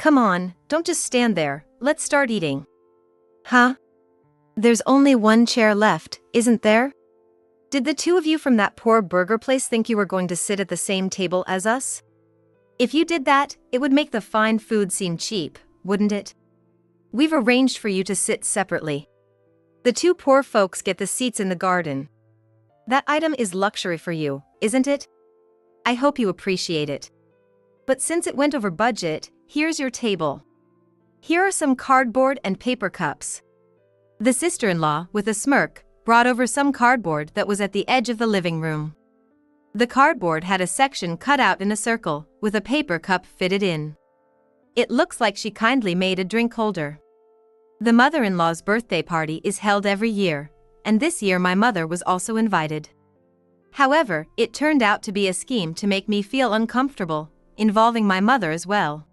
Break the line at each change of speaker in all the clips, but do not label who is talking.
Come on, don't just stand there, let's start eating. Huh? There's only one chair left, isn't there? Did the two of you from that poor burger place think you were going to sit at the same table as us? If you did that, it would make the fine food seem cheap, wouldn't it? We've arranged for you to sit separately. The two poor folks get the seats in the garden. That item is luxury for you, isn't it? I hope you appreciate it. But since it went over budget, here's your table. Here are some cardboard and paper cups. The sister-in-law, with a smirk, brought over some cardboard that was at the edge of the living room. The cardboard had a section cut out in a circle, with a paper cup fitted in. It looks like she kindly made a drink holder. The mother-in-law's birthday party is held every year, and this year my mother was also invited. However, it turned out to be a scheme to make me feel uncomfortable, involving my mother as well.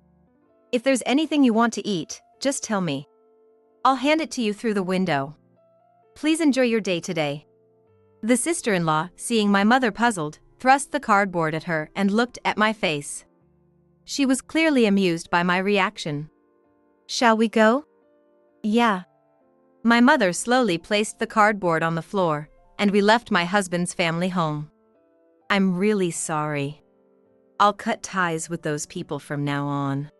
If there's anything you want to eat, just tell me. I'll hand it to you through the window. Please enjoy your day today. The sister-in-law, seeing my mother puzzled, thrust the cardboard at her and looked at my face. She was clearly amused by my reaction. Shall we go? Yeah. My mother slowly placed the cardboard on the floor, and we left my husband's family home. I'm really sorry. I'll cut ties with those people from now on.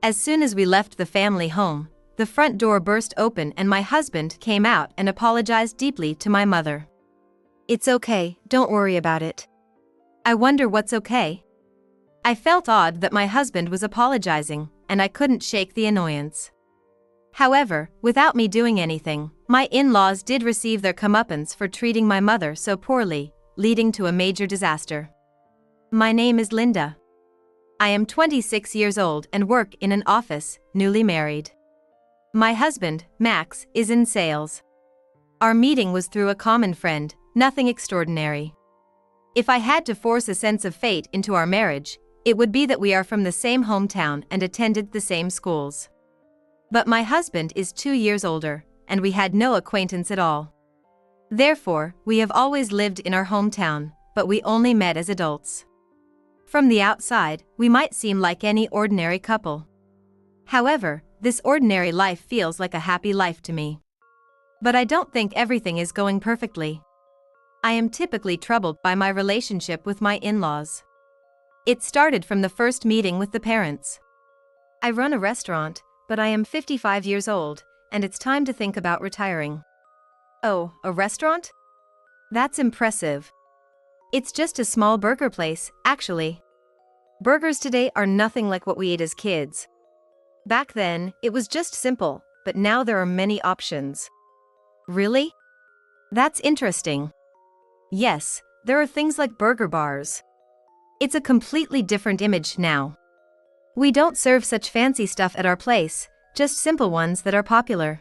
As soon as we left the family home, the front door burst open and my husband came out and apologized deeply to my mother. It's okay, don't worry about it. I wonder what's okay? I felt odd that my husband was apologizing, and I couldn't shake the annoyance. However, without me doing anything, my in-laws did receive their comeuppance for treating my mother so poorly, leading to a major disaster. My name is Linda. I am 26 years old and work in an office, newly married. My husband, Max, is in sales. Our meeting was through a common friend, nothing extraordinary. If I had to force a sense of fate into our marriage, it would be that we are from the same hometown and attended the same schools. But my husband is 2 years older, and we had no acquaintance at all. Therefore, we have always lived in our hometown, but we only met as adults. From the outside, we might seem like any ordinary couple. However, this ordinary life feels like a happy life to me. But I don't think everything is going perfectly. I am typically troubled by my relationship with my in-laws. It started from the first meeting with the parents. I run a restaurant, but I am 55 years old, and it's time to think about retiring. Oh, a restaurant? That's impressive. It's just a small burger place, actually. Burgers today are nothing like what we ate as kids. Back then, it was just simple, but now there are many options. Really? That's interesting. Yes, there are things like burger bars. It's a completely different image now. We don't serve such fancy stuff at our place, just simple ones that are popular.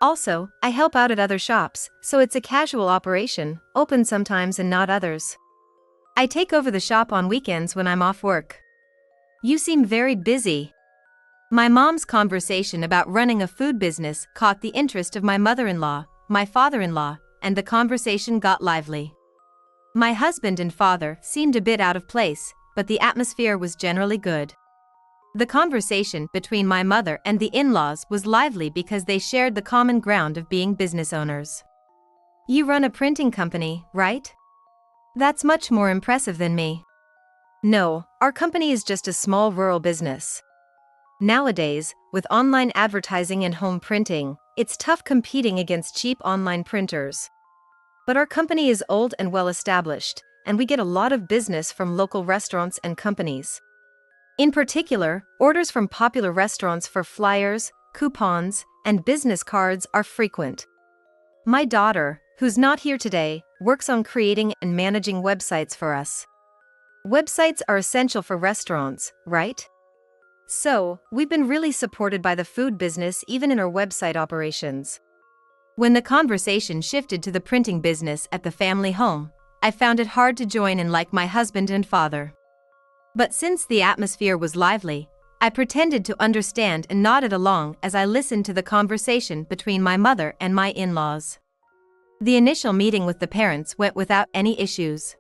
Also, I help out at other shops, so it's a casual operation, open sometimes and not others. I take over the shop on weekends when I'm off work. You seem very busy. My mom's conversation about running a food business caught the interest of my mother-in-law, my father-in-law, and the conversation got lively. My husband and father seemed a bit out of place, but the atmosphere was generally good. The conversation between my mother and the in-laws was lively because they shared the common ground of being business owners. You run a printing company, right? That's much more impressive than me. No, our company is just a small rural business. Nowadays, with online advertising and home printing, it's tough competing against cheap online printers. But our company is old and well established, and we get a lot of business from local restaurants and companies. In particular, orders from popular restaurants for flyers, coupons, and business cards are frequent. My daughter, who's not here today, works on creating and managing websites for us. Websites are essential for restaurants, right? So, we've been really supported by the food business even in our website operations. When the conversation shifted to the printing business at the family home, I found it hard to join in like my husband and father. But since the atmosphere was lively, I pretended to understand and nodded along as I listened to the conversation between my mother and my in-laws. The initial meeting with the parents went without any issues.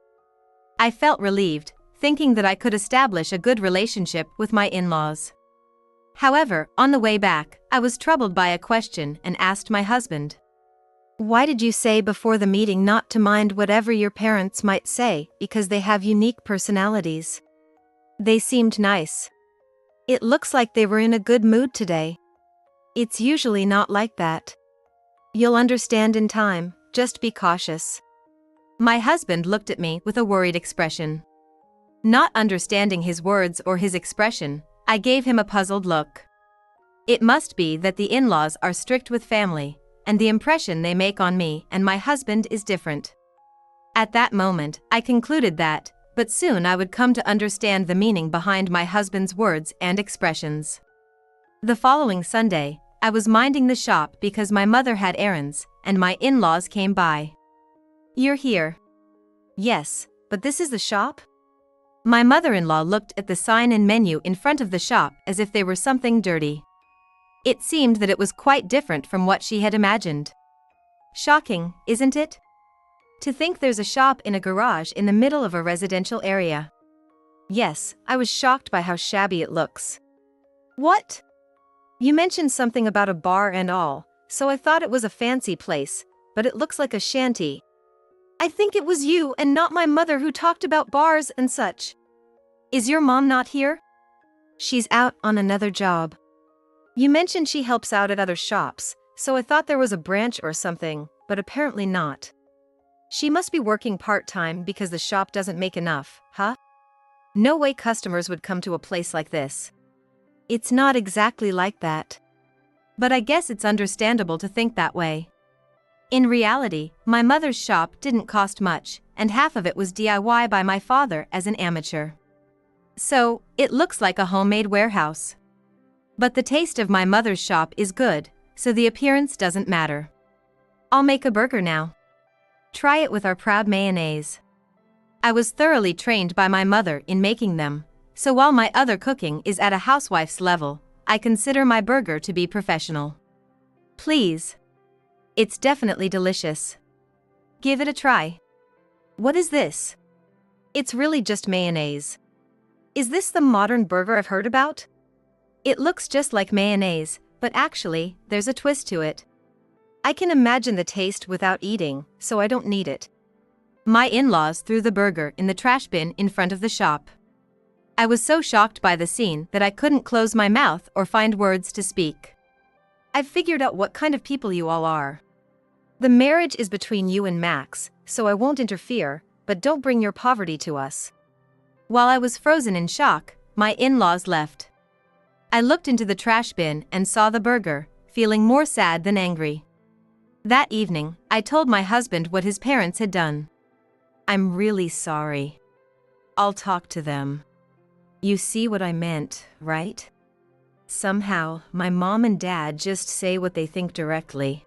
I felt relieved, thinking that I could establish a good relationship with my in-laws. However, on the way back, I was troubled by a question and asked my husband, "Why did you say before the meeting not to mind whatever your parents might say because they have unique personalities? They seemed nice. It looks like they were in a good mood today. It's usually not like that. You'll understand in time, just be cautious." My husband looked at me with a worried expression. Not understanding his words or his expression, I gave him a puzzled look. It must be that the in-laws are strict with family, and the impression they make on me and my husband is different. At that moment, I concluded that, but soon I would come to understand the meaning behind my husband's words and expressions. The following Sunday, I was minding the shop because my mother had errands, and my in-laws came by. "You're here." "Yes, but this is the shop?" My mother-in-law looked at the sign and menu in front of the shop as if they were something dirty. It seemed that it was quite different from what she had imagined. Shocking, isn't it? To think there's a shop in a garage in the middle of a residential area. Yes, I was shocked by how shabby it looks. "What? You mentioned something about a bar and all, so I thought it was a fancy place, but it looks like a shanty. I think it was you and not my mother who talked about bars and such. Is your mom not here?" "She's out on another job. You mentioned she helps out at other shops, so I thought there was a branch or something, but apparently not. She must be working part-time because the shop doesn't make enough, huh? No way customers would come to a place like this." "It's not exactly like that. But I guess it's understandable to think that way. In reality, my mother's shop didn't cost much, and half of it was DIY by my father as an amateur. So, it looks like a homemade warehouse. But the taste of my mother's shop is good, so the appearance doesn't matter. I'll make a burger now. Try it with our proud mayonnaise. I was thoroughly trained by my mother in making them, so while my other cooking is at a housewife's level, I consider my burger to be professional. Please. It's definitely delicious. Give it a try." "What is this?" "It's really just mayonnaise. Is this the modern burger I've heard about? It looks just like mayonnaise, but actually, there's a twist to it. I can imagine the taste without eating, so I don't need it." My in-laws threw the burger in the trash bin in front of the shop. I was so shocked by the scene that I couldn't close my mouth or find words to speak. "I've figured out what kind of people you all are. The marriage is between you and Max, so I won't interfere, but don't bring your poverty to us." While I was frozen in shock, my in-laws left. I looked into the trash bin and saw the burger, feeling more sad than angry. That evening, I told my husband what his parents had done. "I'm really sorry. I'll talk to them. You see what I meant, right? Somehow, my mom and dad just say what they think directly.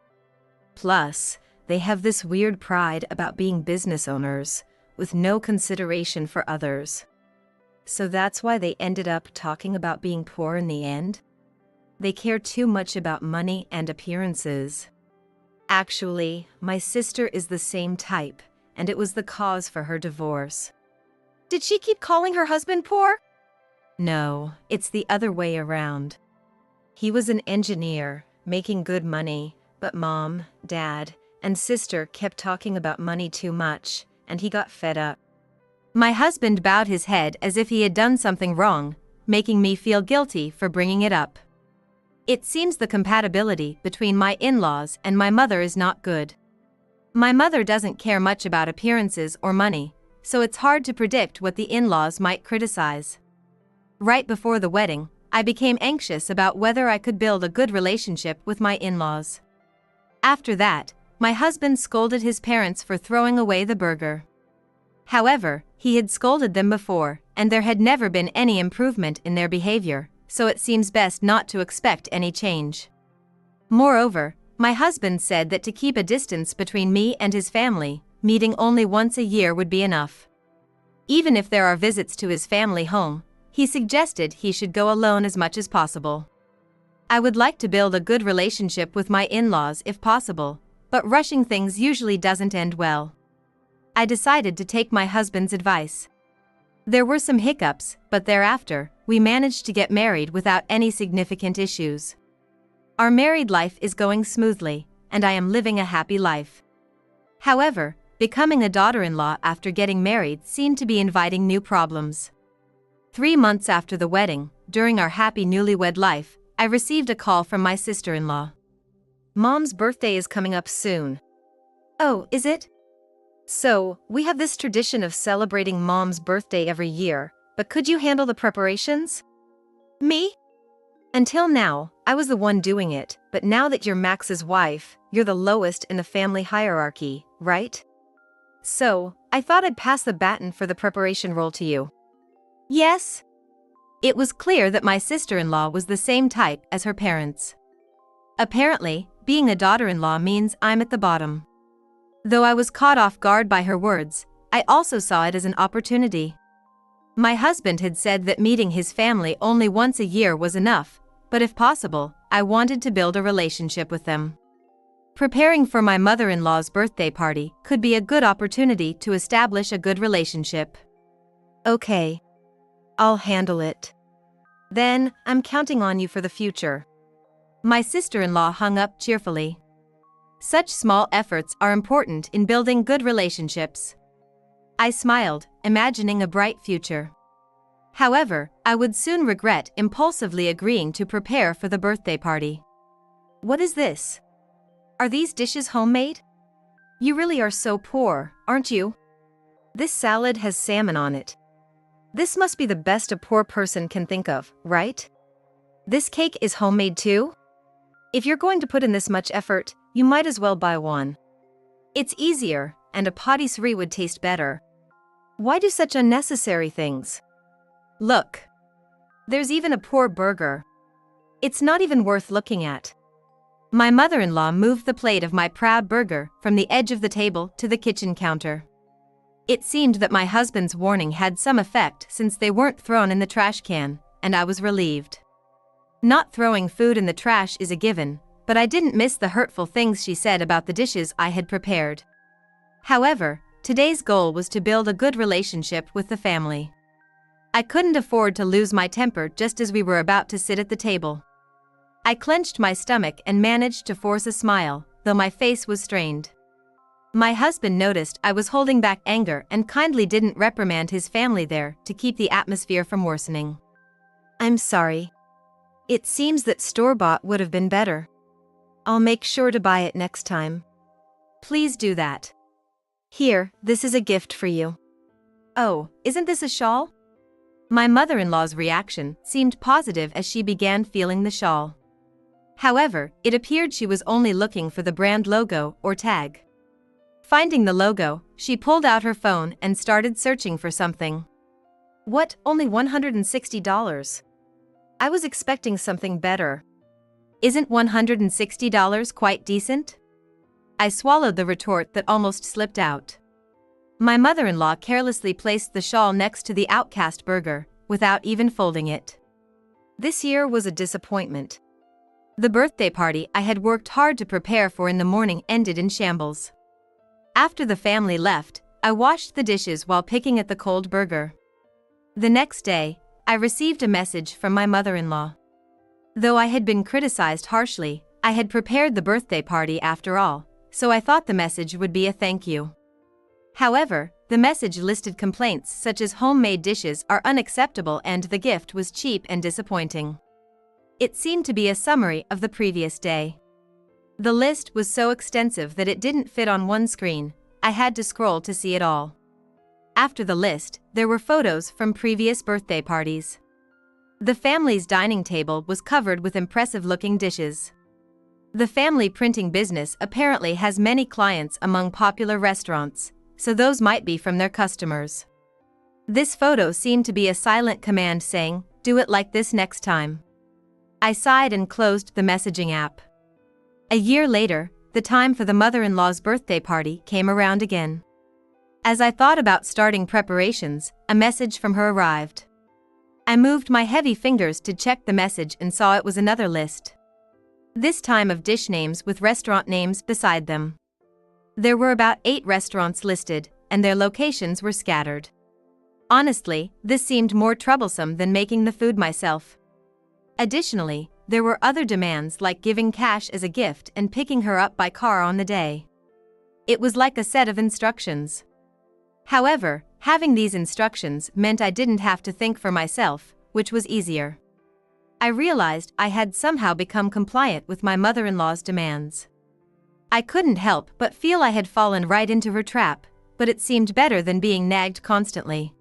Plus, they have this weird pride about being business owners, with no consideration for others. So that's why they ended up talking about being poor in the end. They care too much about money and appearances. Actually, my sister is the same type, and it was the cause for her divorce." "Did she keep calling her husband poor?" "No, it's the other way around. He was an engineer, making good money, but mom, dad, and sister kept talking about money too much, and he got fed up." My husband bowed his head as if he had done something wrong, making me feel guilty for bringing it up. It seems the compatibility between my in-laws and my mother is not good. My mother doesn't care much about appearances or money, so it's hard to predict what the in-laws might criticize. Right before the wedding, I became anxious about whether I could build a good relationship with my in-laws. After that, my husband scolded his parents for throwing away the burger. However, he had scolded them before, and there had never been any improvement in their behavior, so it seems best not to expect any change. Moreover, my husband said that to keep a distance between me and his family, meeting only once a year would be enough. Even if there are visits to his family home, he suggested he should go alone as much as possible. I would like to build a good relationship with my in-laws if possible, but rushing things usually doesn't end well. I decided to take my husband's advice. There were some hiccups, but thereafter, we managed to get married without any significant issues. Our married life is going smoothly, and I am living a happy life. However, becoming a daughter-in-law after getting married seemed to be inviting new problems. 3 months after the wedding, during our happy newlywed life, I received a call from my sister-in-law. Mom's birthday is coming up soon. Oh, is it? So, we have this tradition of celebrating Mom's birthday every year, but could you handle the preparations? Me? Until now, I was the one doing it, but now that you're Max's wife, you're the lowest in the family hierarchy, right? So, I thought I'd pass the baton for the preparation role to you. Yes? It was clear that my sister-in-law was the same type as her parents. Apparently, being a daughter-in-law means I'm at the bottom. Though I was caught off guard by her words, I also saw it as an opportunity. My husband had said that meeting his family only once a year was enough, but if possible, I wanted to build a relationship with them. Preparing for my mother-in-law's birthday party could be a good opportunity to establish a good relationship. Okay. I'll handle it. Then, I'm counting on you for the future. My sister-in-law hung up cheerfully. Such small efforts are important in building good relationships. I smiled, imagining a bright future. However, I would soon regret impulsively agreeing to prepare for the birthday party. What is this? Are these dishes homemade? You really are so poor, aren't you? This salad has salmon on it. This must be the best a poor person can think of, right? This cake is homemade too? If you're going to put in this much effort, you might as well buy one. It's easier, and a patisserie would taste better. Why do such unnecessary things? Look. There's even a poor burger. It's not even worth looking at. My mother-in-law moved the plate of my proud burger from the edge of the table to the kitchen counter. It seemed that my husband's warning had some effect since they weren't thrown in the trash can, and I was relieved. Not throwing food in the trash is a given, but I didn't miss the hurtful things she said about the dishes I had prepared. However, today's goal was to build a good relationship with the family. I couldn't afford to lose my temper just as we were about to sit at the table. I clenched my stomach and managed to force a smile, though my face was strained. My husband noticed I was holding back anger and kindly didn't reprimand his family there to keep the atmosphere from worsening. I'm sorry. It seems that store-bought would have been better. I'll make sure to buy it next time. Please do that. Here, this is a gift for you. Oh, isn't this a shawl? My mother-in-law's reaction seemed positive as she began feeling the shawl. However, it appeared she was only looking for the brand logo or tag. Finding the logo, she pulled out her phone and started searching for something. What, only $160? I was expecting something better. Isn't $160 quite decent? I swallowed the retort that almost slipped out. My mother-in-law carelessly placed the shawl next to the outcast burger, without even folding it. This year was a disappointment. The birthday party I had worked hard to prepare for in the morning ended in shambles. After the family left, I washed the dishes while picking at the cold burger. The next day, I received a message from my mother-in-law. Though I had been criticized harshly, I had prepared the birthday party after all, so I thought the message would be a thank you. However, the message listed complaints such as homemade dishes are unacceptable and the gift was cheap and disappointing. It seemed to be a summary of the previous day. The list was so extensive that it didn't fit on one screen. I had to scroll to see it all. After the list, there were photos from previous birthday parties. The family's dining table was covered with impressive-looking dishes. The family printing business apparently has many clients among popular restaurants, so those might be from their customers. This photo seemed to be a silent command saying, "Do it like this next time." I sighed and closed the messaging app. A year later, the time for the mother-in-law's birthday party came around again. As I thought about starting preparations, a message from her arrived. I moved my heavy fingers to check the message and saw it was another list. This time of dish names with restaurant names beside them. There were about 8 restaurants listed, and their locations were scattered. Honestly, this seemed more troublesome than making the food myself. Additionally, there were other demands like giving cash as a gift and picking her up by car on the day. It was like a set of instructions. However, having these instructions meant I didn't have to think for myself, which was easier. I realized I had somehow become compliant with my mother-in-law's demands. I couldn't help but feel I had fallen right into her trap, but it seemed better than being nagged constantly.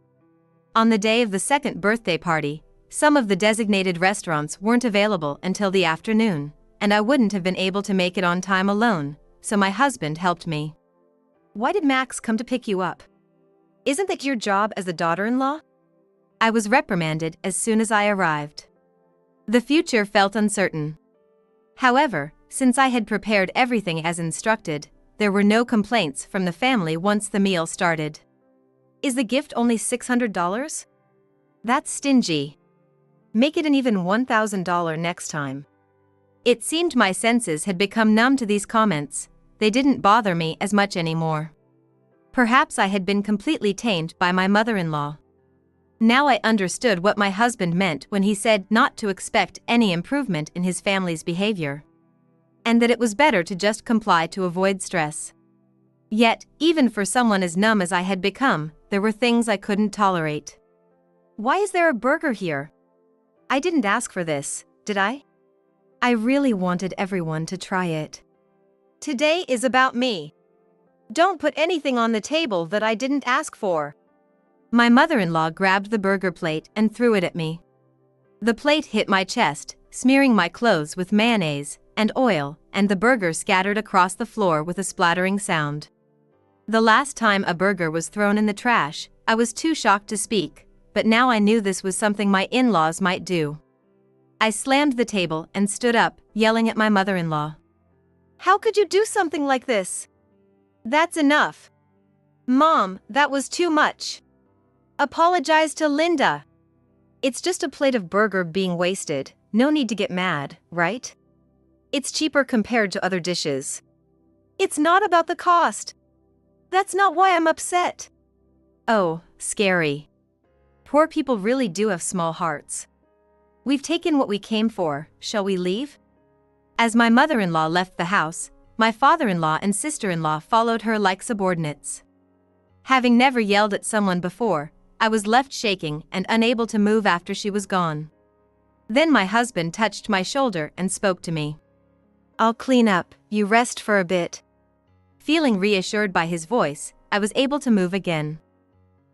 On the day of the second birthday party, some of the designated restaurants weren't available until the afternoon, and I wouldn't have been able to make it on time alone, so my husband helped me. "Why did Max come to pick you up? Isn't that your job as the daughter-in-law?" I was reprimanded as soon as I arrived. The future felt uncertain. However, since I had prepared everything as instructed, there were no complaints from the family once the meal started. "Is the gift only $600? That's stingy. Make it an even $1,000 next time." It seemed my senses had become numb to these comments. They didn't bother me as much anymore. Perhaps I had been completely tamed by my mother-in-law. Now I understood what my husband meant when he said not to expect any improvement in his family's behavior, and that it was better to just comply to avoid stress. Yet, even for someone as numb as I had become, there were things I couldn't tolerate. "Why is there a burger here? I didn't ask for this, did I? I really wanted everyone to try it. Today is about me. Don't put anything on the table that I didn't ask for." My mother-in-law grabbed the burger plate and threw it at me. The plate hit my chest, smearing my clothes with mayonnaise and oil, and the burger scattered across the floor with a splattering sound. The last time a burger was thrown in the trash, I was too shocked to speak, but now I knew this was something my in-laws might do. I slammed the table and stood up, yelling at my mother-in-law. "How could you do something like this? That's enough. Mom, that was too much. Apologize to Linda. It's just a plate of burger being wasted, no need to get mad, right? It's cheaper compared to other dishes. It's not about the cost. That's not why I'm upset." Oh, scary. Poor people really do have small hearts. "We've taken what we came for, shall we leave?" As my mother-in-law left the house, my father-in-law and sister-in-law followed her like subordinates. Having never yelled at someone before, I was left shaking and unable to move after she was gone. Then my husband touched my shoulder and spoke to me. "I'll clean up, you rest for a bit." Feeling reassured by his voice, I was able to move again.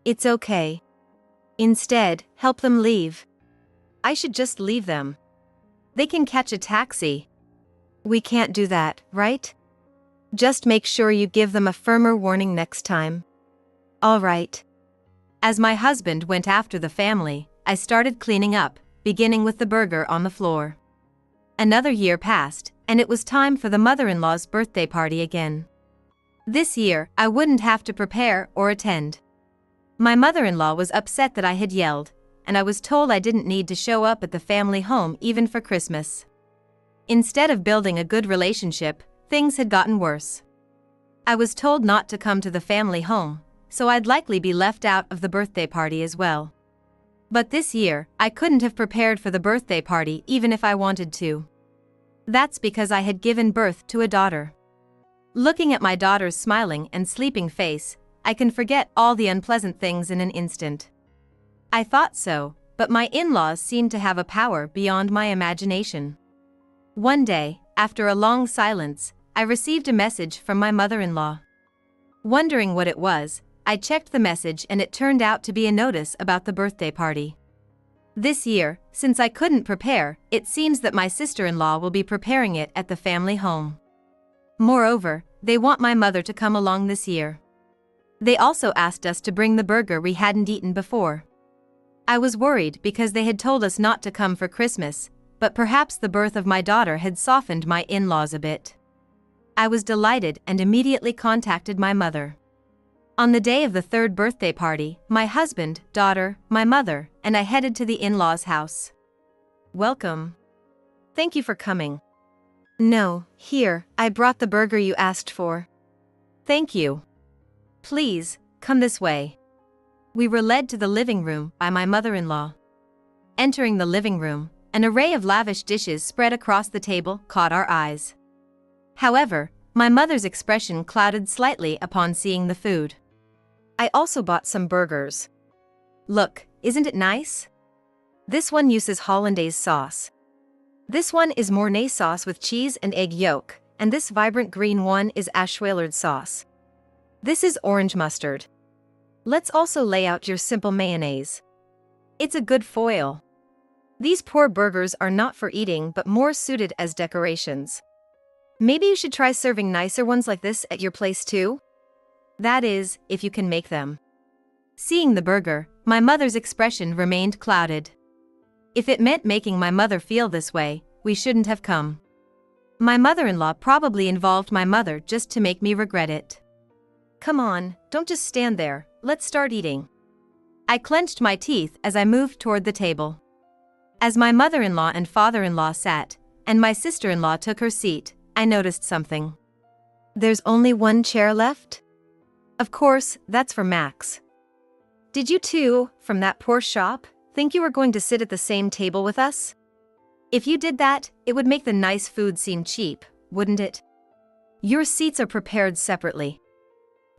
"It's okay. Instead, help them leave." "I should just leave them. They can catch a taxi." "We can't do that, right? Just make sure you give them a firmer warning next time." "All right." As my husband went after the family, I started cleaning up, beginning with the burger on the floor. Another year passed, and it was time for the mother-in-law's birthday party again. This year, I wouldn't have to prepare or attend. My mother-in-law was upset that I had yelled, and I was told I didn't need to show up at the family home even for Christmas. Instead of building a good relationship, things had gotten worse. I was told not to come to the family home, so I'd likely be left out of the birthday party as well. But this year, I couldn't have prepared for the birthday party even if I wanted to. That's because I had given birth to a daughter. Looking at my daughter's smiling and sleeping face, I can forget all the unpleasant things in an instant. I thought so, but my in-laws seemed to have a power beyond my imagination. One day, after a long silence, I received a message from my mother-in-law. Wondering what it was, I checked the message and it turned out to be a notice about the birthday party. This year, since I couldn't prepare, it seems that my sister-in-law will be preparing it at the family home. Moreover, they want my mother to come along this year. They also asked us to bring the burger we hadn't eaten before. I was worried because they had told us not to come for Christmas, but perhaps the birth of my daughter had softened my in-laws a bit. I was delighted and immediately contacted my mother. On the day of the third birthday party, my husband, daughter, my mother, and I headed to the in-laws' house. "Welcome. Thank you for coming." "No, here, I brought the burger you asked for." "Thank you. Please, come this way." We were led to the living room by my mother-in-law. Entering the living room, an array of lavish dishes spread across the table caught our eyes. However, my mother's expression clouded slightly upon seeing the food. I also bought some burgers. Look, isn't it nice? This one uses hollandaise sauce. This one is mornay sauce with cheese and egg yolk, and this vibrant green one is ashwellard sauce. This is orange mustard. Let's also lay out your simple mayonnaise. It's a good foil. These poor burgers are not for eating but more suited as decorations. Maybe you should try serving nicer ones like this at your place too? That is, if you can make them. Seeing the burger, my mother's expression remained clouded. If it meant making my mother feel this way, we shouldn't have come. My mother-in-law probably involved my mother just to make me regret it. Come on, don't just stand there, let's start eating. I clenched my teeth as I moved toward the table. As my mother-in-law and father-in-law sat, and my sister-in-law took her seat, I noticed something. There's only one chair left? Of course, that's for Max. Did you two, from that poor shop, think you were going to sit at the same table with us? If you did that, it would make the nice food seem cheap, wouldn't it? Your seats are prepared separately.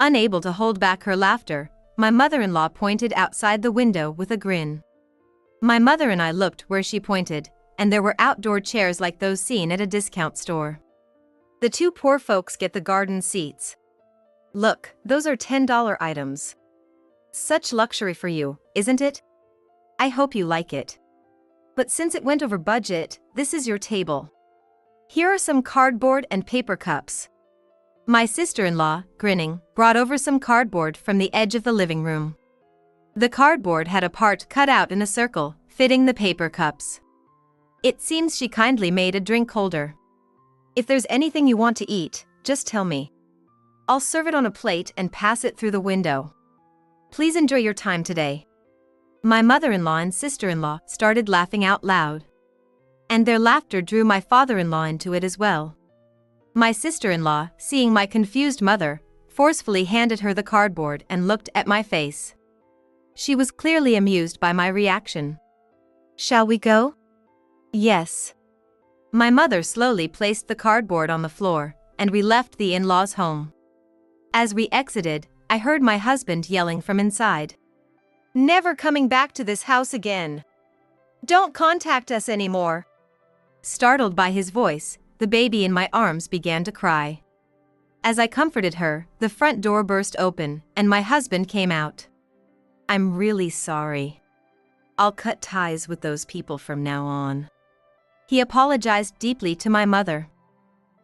Unable to hold back her laughter, my mother-in-law pointed outside the window with a grin. My mother and I looked where she pointed, and there were outdoor chairs like those seen at a discount store. The two poor folks get the garden seats. Look, those are $10 items. Such luxury for you, isn't it? I hope you like it. But since it went over budget, this is your table. Here are some cardboard and paper cups. My sister-in-law, grinning, brought over some cardboard from the edge of the living room. The cardboard had a part cut out in a circle, fitting the paper cups. It seems she kindly made a drink holder. If there's anything you want to eat, just tell me. I'll serve it on a plate and pass it through the window. Please enjoy your time today. My mother-in-law and sister-in-law started laughing out loud. And their laughter drew my father-in-law into it as well. My sister-in-law, seeing my confused mother, forcefully handed her the cardboard and looked at my face. She was clearly amused by my reaction. Shall we go? Yes. My mother slowly placed the cardboard on the floor, and we left the in-laws' home. As we exited, I heard my husband yelling from inside. Never coming back to this house again. Don't contact us anymore. Startled by his voice, the baby in my arms began to cry. As I comforted her, the front door burst open, and my husband came out. I'm really sorry. I'll cut ties with those people from now on. He apologized deeply to my mother.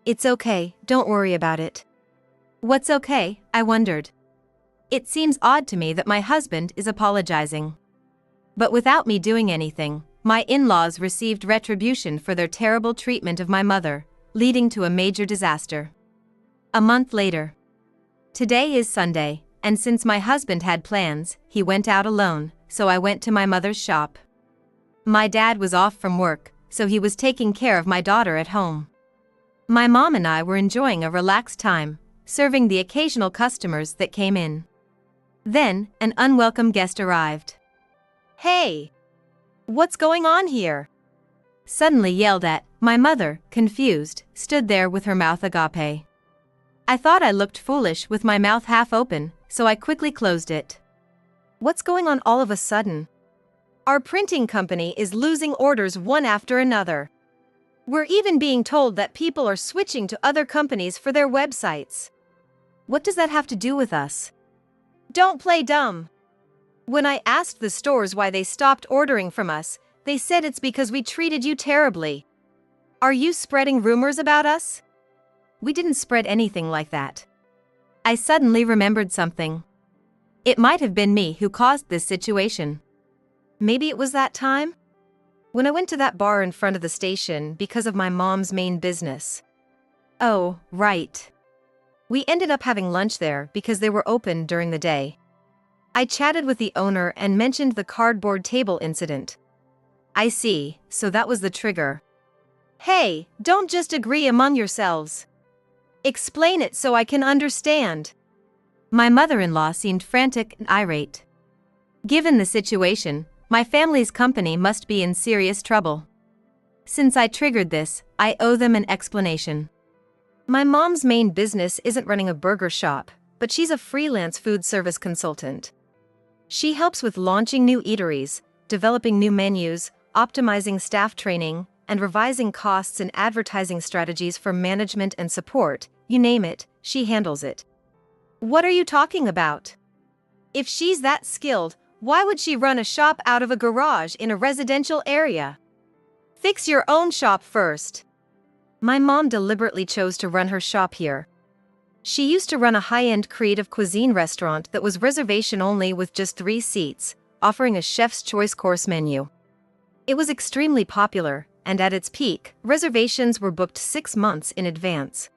It's okay, don't worry about it. What's okay? I wondered. It seems odd to me that my husband is apologizing. But without me doing anything, my in-laws received retribution for their terrible treatment of my mother, leading to a major disaster. A month later. Today is Sunday, and since my husband had plans, he went out alone, so I went to my mother's shop. My dad was off from work, so he was taking care of my daughter at home. My mom and I were enjoying a relaxed time, serving the occasional customers that came in. Then, an unwelcome guest arrived. Hey! What's going on here? Suddenly yelled at, my mother, confused, stood there with her mouth agape. I thought I looked foolish with my mouth half open, so I quickly closed it. What's going on all of a sudden? Our printing company is losing orders one after another. We're even being told that people are switching to other companies for their websites. What does that have to do with us? Don't play dumb. When I asked the stores why they stopped ordering from us, they said it's because we treated you terribly. Are you spreading rumors about us? We didn't spread anything like that. I suddenly remembered something. It might have been me who caused this situation. Maybe it was that time? When I went to that bar in front of the station because of my mom's main business. Oh, right. We ended up having lunch there because they were open during the day. I chatted with the owner and mentioned the cardboard table incident. I see, so that was the trigger. Hey, don't just agree among yourselves. Explain it so I can understand. My mother-in-law seemed frantic and irate. Given the situation, my family's company must be in serious trouble. Since I triggered this, I owe them an explanation. My mom's main business isn't running a burger shop, but she's a freelance food service consultant. She helps with launching new eateries, developing new menus, optimizing staff training, and revising costs and advertising strategies for management and support. You name it, she handles it. What are you talking about? If she's that skilled, why would she run a shop out of a garage in a residential area? Fix your own shop first. My mom deliberately chose to run her shop here. She used to run a high-end creative cuisine restaurant that was reservation only with just 3 seats, offering a chef's choice course menu. It was extremely popular, and at its peak, reservations were booked 6 months in advance.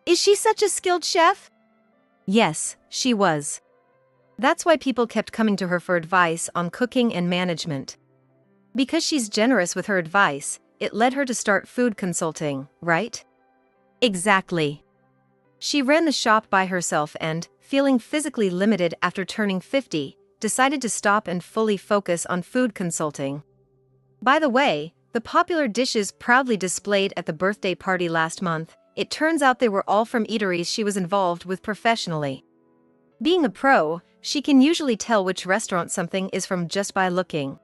Is she such a skilled chef? Yes, she was. That's why people kept coming to her for advice on cooking and management. Because she's generous with her advice, it led her to start food consulting, right? Exactly. She ran the shop by herself and, feeling physically limited after turning 50, decided to stop and fully focus on food consulting. By the way, the popular dishes proudly displayed at the birthday party last month, it turns out they were all from eateries she was involved with professionally. Being a pro, she can usually tell which restaurant something is from just by looking.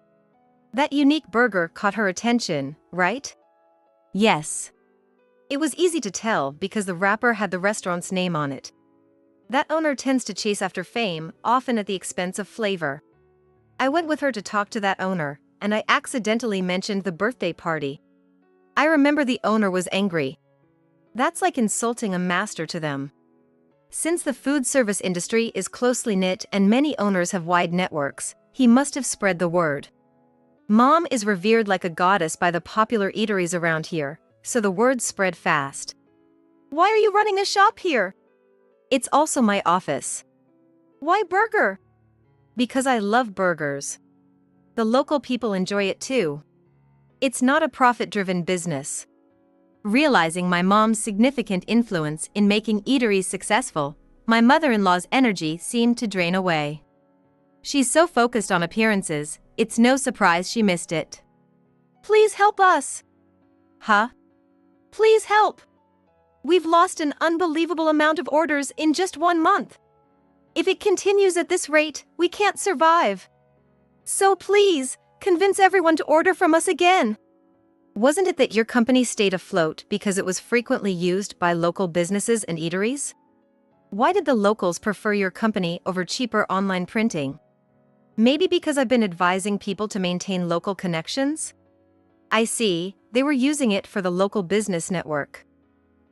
That unique burger caught her attention, right? Yes. It was easy to tell because the wrapper had the restaurant's name on it. That owner tends to chase after fame, often at the expense of flavor. I went with her to talk to that owner, and I accidentally mentioned the birthday party. I remember the owner was angry. That's like insulting a master to them. Since the food service industry is closely knit and many owners have wide networks, he must have spread the word. Mom is revered like a goddess by the popular eateries around here, so the word spread fast. Why are you running a shop here? It's also my office. Why burger? Because I love burgers. The local people enjoy it too. It's not a profit-driven business. Realizing my mom's significant influence in making eateries successful, my mother-in-law's energy seemed to drain away. She's so focused on appearances, it's no surprise she missed it. Please help us. Huh? Please help. We've lost an unbelievable amount of orders in just 1 month. If it continues at this rate, we can't survive. So please, convince everyone to order from us again. Wasn't it that your company stayed afloat because it was frequently used by local businesses and eateries? Why did the locals prefer your company over cheaper online printing? Maybe because I've been advising people to maintain local connections? I see, they were using it for the local business network.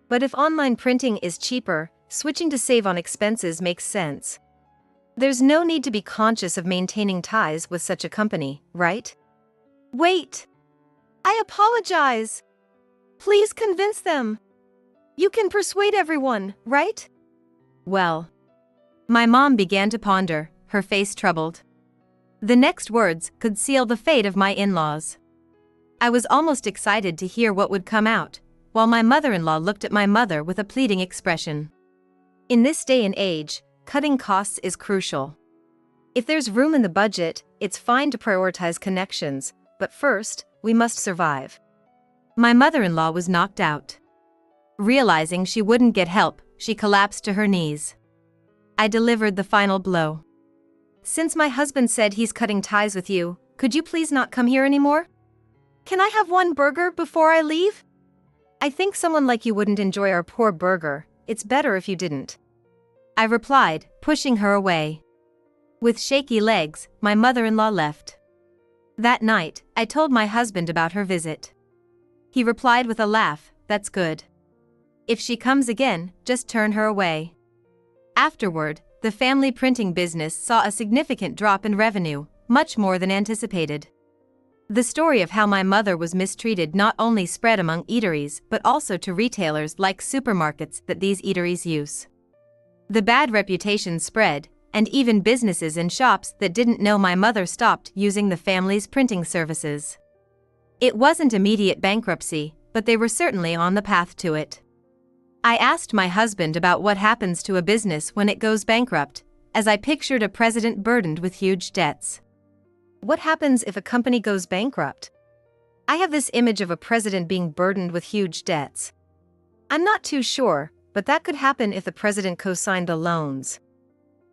But if online printing is cheaper, switching to save on expenses makes sense. There's no need to be conscious of maintaining ties with such a company, right? Wait! I apologize! Please convince them! You can persuade everyone, right? Well. My mom began to ponder, her face troubled. The next words could seal the fate of my in-laws. I was almost excited to hear what would come out, while my mother-in-law looked at my mother with a pleading expression. In this day and age, cutting costs is crucial. If there's room in the budget, it's fine to prioritize connections, but first, we must survive. My mother-in-law was knocked out. Realizing she wouldn't get help, she collapsed to her knees. I delivered the final blow. Since my husband said he's cutting ties with you, could you please not come here anymore? Can I have 1 burger before I leave? I think someone like you wouldn't enjoy our poor burger, it's better if you didn't. I replied, pushing her away. With shaky legs, my mother-in-law left. That night, I told my husband about her visit. He replied with a laugh, "That's good. If she comes again, just turn her away." Afterward, the family printing business saw a significant drop in revenue, much more than anticipated. The story of how my mother was mistreated not only spread among eateries but also to retailers like supermarkets that these eateries use. The bad reputation spread, and even businesses and shops that didn't know my mother stopped using the family's printing services. It wasn't immediate bankruptcy, but they were certainly on the path to it. I asked my husband about what happens to a business when it goes bankrupt, as I pictured a president burdened with huge debts. What happens if a company goes bankrupt? I have this image of a president being burdened with huge debts. I'm not too sure, but that could happen if the president co-signed the loans.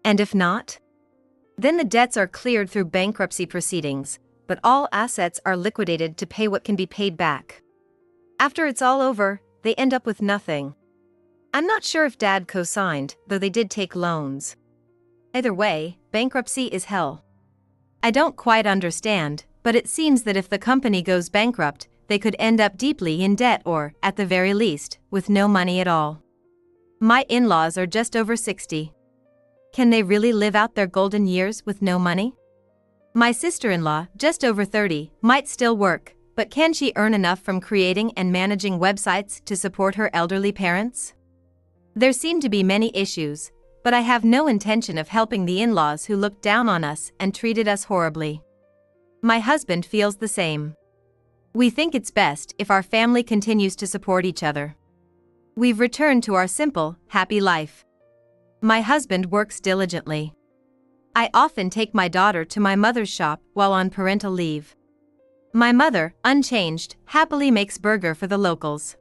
And if not? Then the debts are cleared through bankruptcy proceedings, but all assets are liquidated to pay what can be paid back. After it's all over, they end up with nothing. I'm not sure if Dad co-signed, though they did take loans. Either way, bankruptcy is hell. I don't quite understand, but it seems that if the company goes bankrupt, they could end up deeply in debt or, at the very least, with no money at all. My in-laws are just over 60. Can they really live out their golden years with no money? My sister-in-law, just over 30, might still work, but can she earn enough from creating and managing websites to support her elderly parents? There seem to be many issues, but I have no intention of helping the in-laws who looked down on us and treated us horribly. My husband feels the same. We think it's best if our family continues to support each other. We've returned to our simple, happy life. My husband works diligently. I often take my daughter to my mother's shop while on parental leave. My mother, unchanged, happily makes burger for the locals.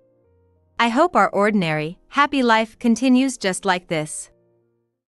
I hope our ordinary, happy life continues just like this.